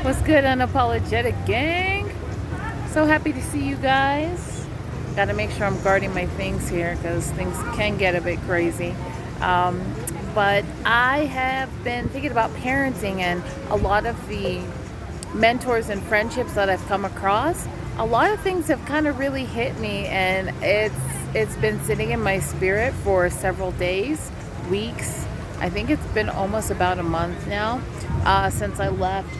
What's good, unapologetic gang? So happy to see you guys. Got to make sure I'm guarding my things here because things can get a bit crazy. Um, but I have been thinking about parenting, and a lot of the mentors and friendships that I've come across, a lot of things have kind of really hit me, and it's been sitting in my spirit for several days, weeks. I think it's been almost about a month now since I left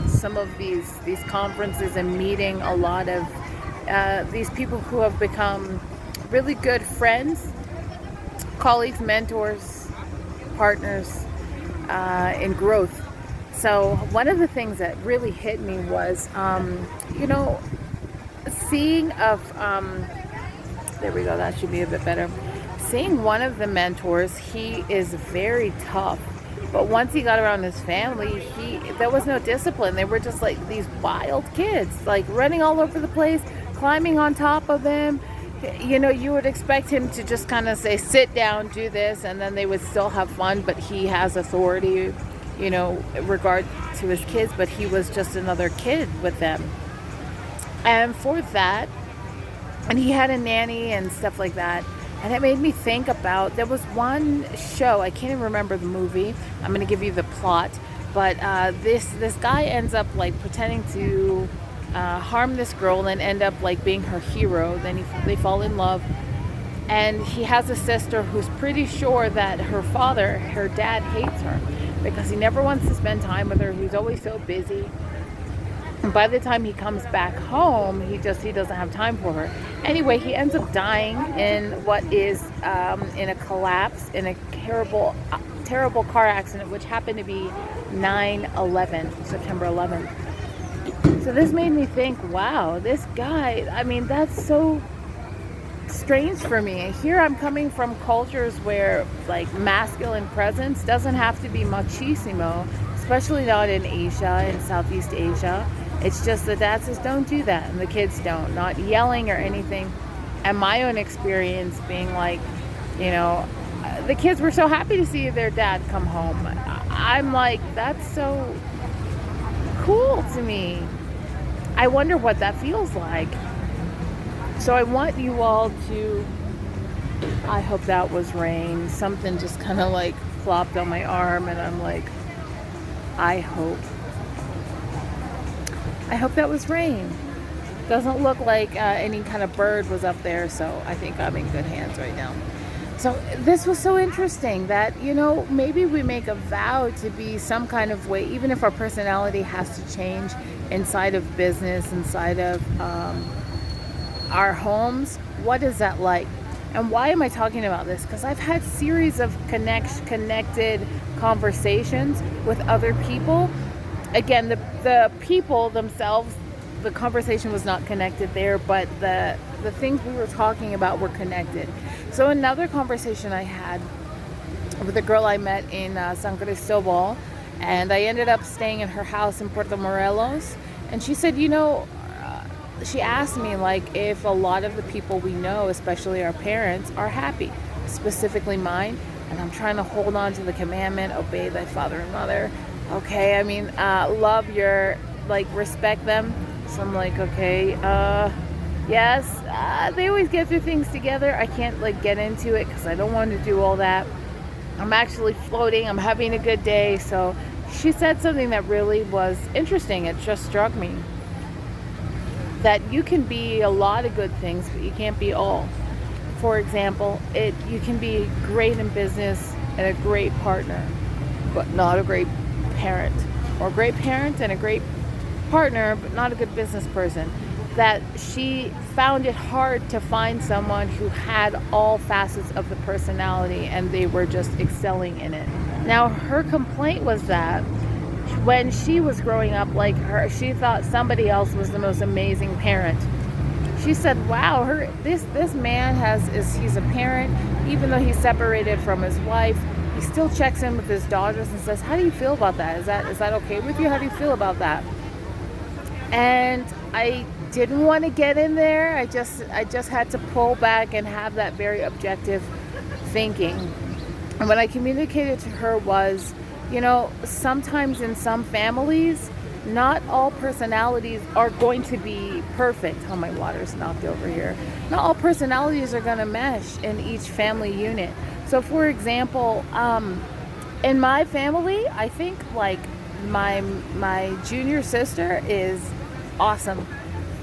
some of these conferences and meeting a lot of these people who have become really good friends, colleagues, mentors, partners in growth. So one of the things that really hit me was, you know, seeing of there we go. That should be a bit better. Seeing one of the mentors, he is very tough. But once he got around his family, there was no discipline. They were just like these wild kids, like running all over the place, climbing on top of him. You know, you would expect him to just kind of say, sit down, do this, and then they would still have fun, but he has authority, you know, in regard to his kids, but he was just another kid with them. And for that, and he had a nanny and stuff like that. And it made me think about, there was one show, I can't even remember the movie. I'm going to give you the plot, but this guy ends up like pretending to harm this girl and end up like being her hero. Then they fall in love, and he has a sister who's pretty sure that her dad hates her because he never wants to spend time with her. He's always so busy. And by the time he comes back home, he doesn't have time for her. Anyway, he ends up dying in what is in a collapse, in a terrible car accident, which happened to be 9/11, September 11th. So this made me think, wow, this guy, I mean, that's so strange for me. Here I'm coming from cultures where like masculine presence doesn't have to be machismo, especially not in Asia, in Southeast Asia. It's just the dad says don't do that and the kids don't, not yelling or anything. And my own experience being like, you know, the kids were so happy to see their dad come home. I'm like, that's so cool to me. I wonder what that feels like. So I want you all to, I hope that was rain. Something just kind of like plopped on my arm, and I'm like, I hope that was rain. Doesn't look like any kind of bird was up there, so I think I'm in good hands right now. So this was so interesting that, you know, maybe we make a vow to be some kind of way, even if our personality has to change inside of business, inside of our homes. What is that like? And why am I talking about this? Because I've had series of connected conversations with other people. Again, the people themselves, the conversation was not connected there, but the things we were talking about were connected. So another conversation I had with a girl I met in San Cristobal, and I ended up staying in her house in Puerto Morelos, and she said, you know, she asked me like if a lot of the people we know, especially our parents, are happy, specifically mine. And I'm trying to hold on to the commandment, obey thy father and mother. Okay, I mean, love your, like, respect them. So I'm like, okay, yes, they always get through things together. I can't like get into it because I don't want to do all that. I'm actually floating. I'm having a good day. So she said something that really was interesting. It just struck me that you can be a lot of good things, but you can't be all. For example, you can be great in business and a great partner, but not a great parent, or a great parent and a great partner, but not a good business person. That she found it hard to find someone who had all facets of the personality and they were just excelling in it. Now, her complaint was that when she was growing up, like her, she thought somebody else was the most amazing parent. She said, wow, this man he's a parent, even though he's separated from his wife. He still checks in with his daughters and says, how do you feel about that? Is that okay with you? How do you feel about that? And I didn't want to get in there. I just had to pull back and have that very objective thinking. And what I communicated to her was, you know, sometimes in some families, not all personalities are going to be perfect. Oh, my water's knocked over here. Not all personalities are going to mesh in each family unit. So for example, in my family, I think like my junior sister is awesome.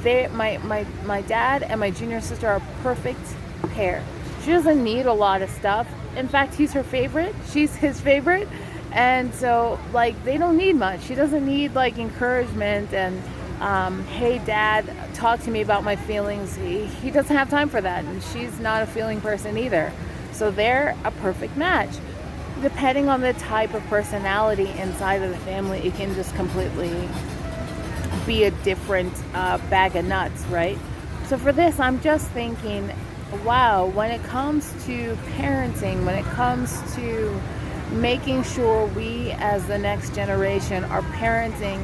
My dad and my junior sister are a perfect pair. She doesn't need a lot of stuff. In fact, he's her favorite. She's his favorite. And so, like, they don't need much. She doesn't need, like, encouragement and, hey, Dad, talk to me about my feelings. He doesn't have time for that. And she's not a feeling person either. So they're a perfect match. Depending on the type of personality inside of the family, it can just completely be a different bag of nuts, right? So for this, I'm just thinking, wow, when it comes to parenting, when it comes to making sure we as the next generation are parenting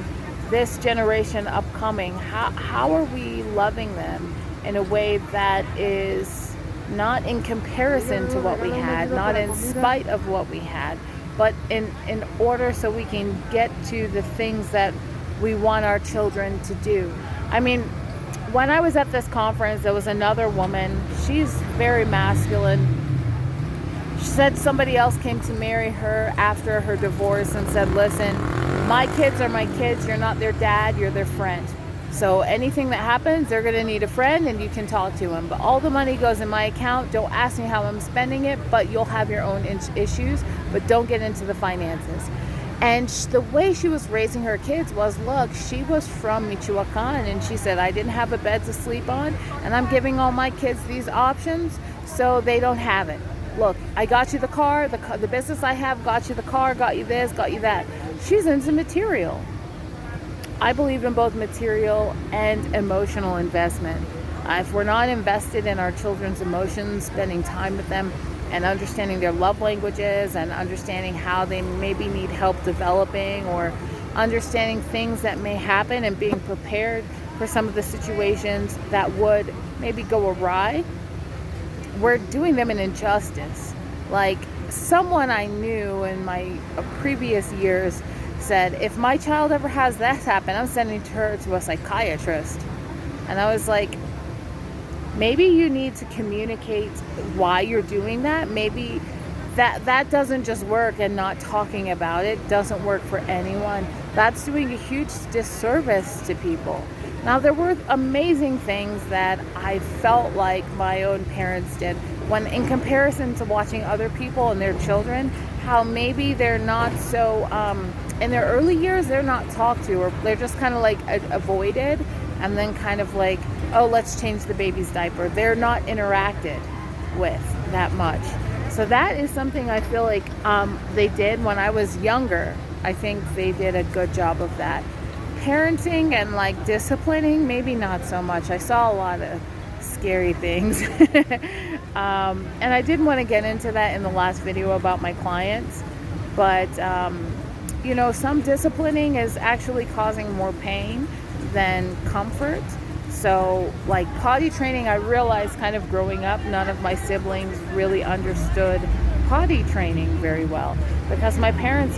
this generation upcoming, how are we loving them in a way that is not in comparison to what we had, not in spite of what we had, but in order so we can get to the things that we want our children to do. I mean, when I was at this conference, there was another woman. She's very masculine. She said somebody else came to marry her after her divorce and said, listen, my kids are my kids. You're not their dad. You're their friend. So anything that happens, they're going to need a friend and you can talk to them. But all the money goes in my account. Don't ask me how I'm spending it, but you'll have your own issues. But don't get into the finances. And the way she was raising her kids was, look, she was from Michoacan, and she said, I didn't have a bed to sleep on, and I'm giving all my kids these options so they don't have it. Look, I got you the car, the business I have got you the car, got you this, got you that. She's into material. I believe in both material and emotional investment. If we're not invested in our children's emotions, spending time with them, and understanding their love languages and understanding how they maybe need help developing or understanding things that may happen and being prepared for some of the situations that would maybe go awry, we're doing them an injustice. Like someone I knew in my previous years said, if my child ever has that happen, I'm sending her to a psychiatrist. And I was like, maybe you need to communicate why you're doing that. Maybe that doesn't just work, and not talking about it doesn't work for anyone. That's doing a huge disservice to people. Now, there were amazing things that I felt like my own parents did when in comparison to watching other people and their children, how maybe they're not so, in their early years, they're not talked to, or they're just kind of like avoided, and then kind of like, oh, let's change the baby's diaper. They're not interacted with that much. So that is something I feel like they did when I was younger. I think they did a good job of that. Parenting and like disciplining, maybe not so much. I saw a lot of scary things. And I didn't want to get into that in the last video about my clients. But, some disciplining is actually causing more pain than comfort. So like potty training, I realized kind of growing up, none of my siblings really understood potty training very well because my parents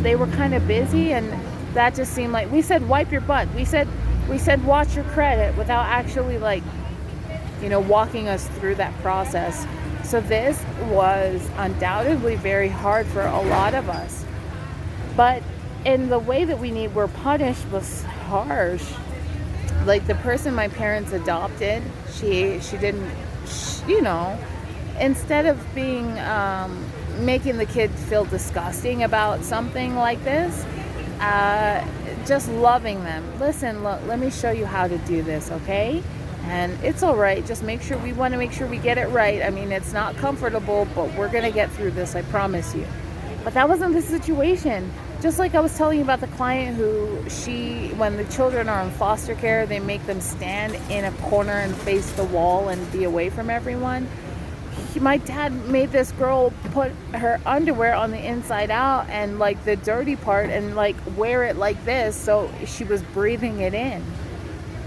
they were kind of busy, and that just seemed like, we said wipe your butt, we said watch your credit, without actually walking us through that process. So this was undoubtedly very hard for a lot of us, but in the way that we're punished was harsh. Like the person my parents adopted, she didn't, instead of being, making the kid feel disgusting about something like this, just loving them. Listen, look, let me show you how to do this, okay? And it's all right. Just we want to make sure we get it right. I mean, it's not comfortable, but we're going to get through this, I promise you. But that wasn't the situation. Just like I was telling you about the client when the children are in foster care, they make them stand in a corner and face the wall and be away from everyone. My dad made this girl put her underwear on the inside out and like the dirty part and like wear it like this so she was breathing it in.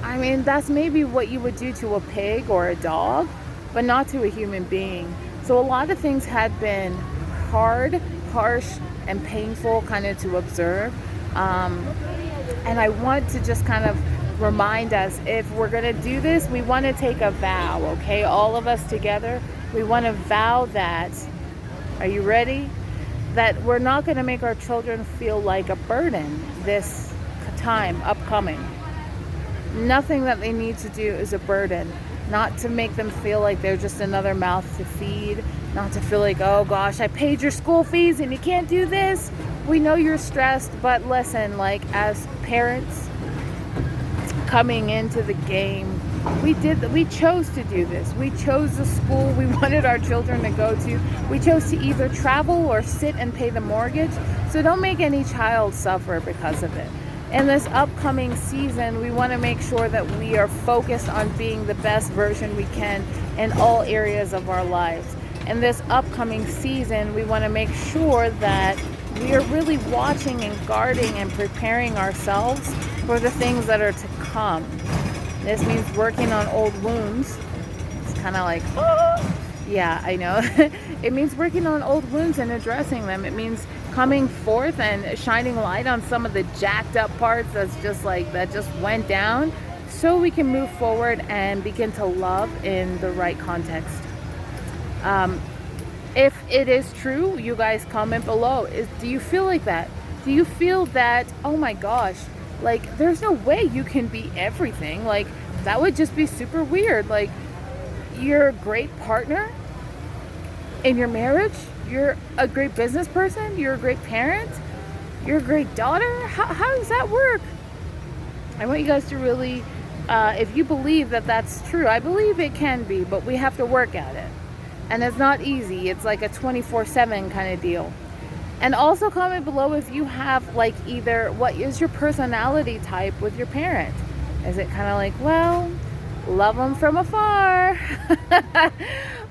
I mean, that's maybe what you would do to a pig or a dog, but not to a human being. So a lot of things had been hard, harsh, and painful kind of to observe. And I want to just kind of remind us, if we're going to do this, we want to take a vow, okay? All of us together, we want to vow that, are you ready? That we're not going to make our children feel like a burden this time upcoming. Nothing that they need to do is a burden. Not to make them feel like they're just another mouth to feed. Not to feel like, oh gosh, I paid your school fees and you can't do this. We know you're stressed, but listen, like as parents coming into the game, we chose to do this. We chose the school we wanted our children to go to. We chose to either travel or sit and pay the mortgage. So don't make any child suffer because of it. In this upcoming season, we want to make sure that we are focused on being the best version we can in all areas of our lives. In this upcoming season, we want to make sure that we are really watching and guarding and preparing ourselves for the things that are to come. This means working on old wounds. It's kind of like, oh. Yeah, I know. It means working on old wounds and addressing them. It means coming forth and shining light on some of the jacked up parts that just went down, so we can move forward and begin to love in the right context. If it is true, you guys comment below. Do you feel like that? Do you feel that, oh my gosh, like there's no way you can be everything? Like that would just be super weird. Like you're a great partner in your marriage. You're a great business person. You're a great parent. You're a great daughter. How does that work? I want you guys to really, if you believe that that's true, I believe it can be, but we have to work at it. And it's not easy. It's like a 24/7 kind of deal. And also comment below if you have like either, what is your personality type with your parent? Is it kind of like, well, love them from afar.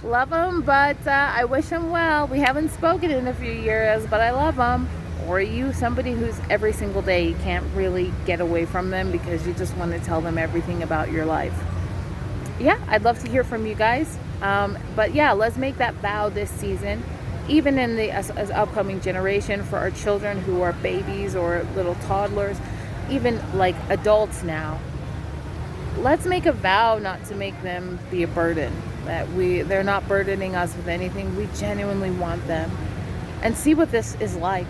Love them, but I wish them well. We haven't spoken in a few years, but I love them. Or are you somebody who's every single day, you can't really get away from them because you just want to tell them everything about your life? Yeah, I'd love to hear from you guys. But yeah, let's make that vow this season, even in the as upcoming generation, for our children who are babies or little toddlers, even like adults now. Let's make a vow not to make them be a burden, that they're not burdening us with anything. We genuinely want them. And see what this is like.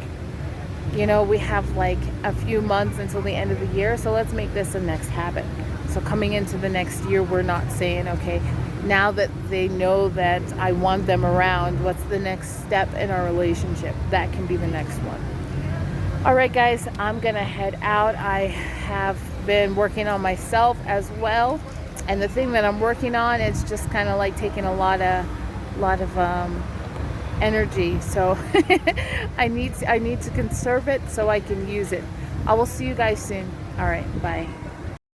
You know, we have like a few months until the end of the year, so let's make this a next habit. So coming into the next year, we're not saying, okay, now that they know that I want them around, what's the next step in our relationship? That can be the next one. All right, guys, I'm gonna head out. I have been working on myself as well, and the thing that I'm working on is just kind of like taking a lot of energy. So I need to conserve it so I can use it. I will see you guys soon. All right, bye.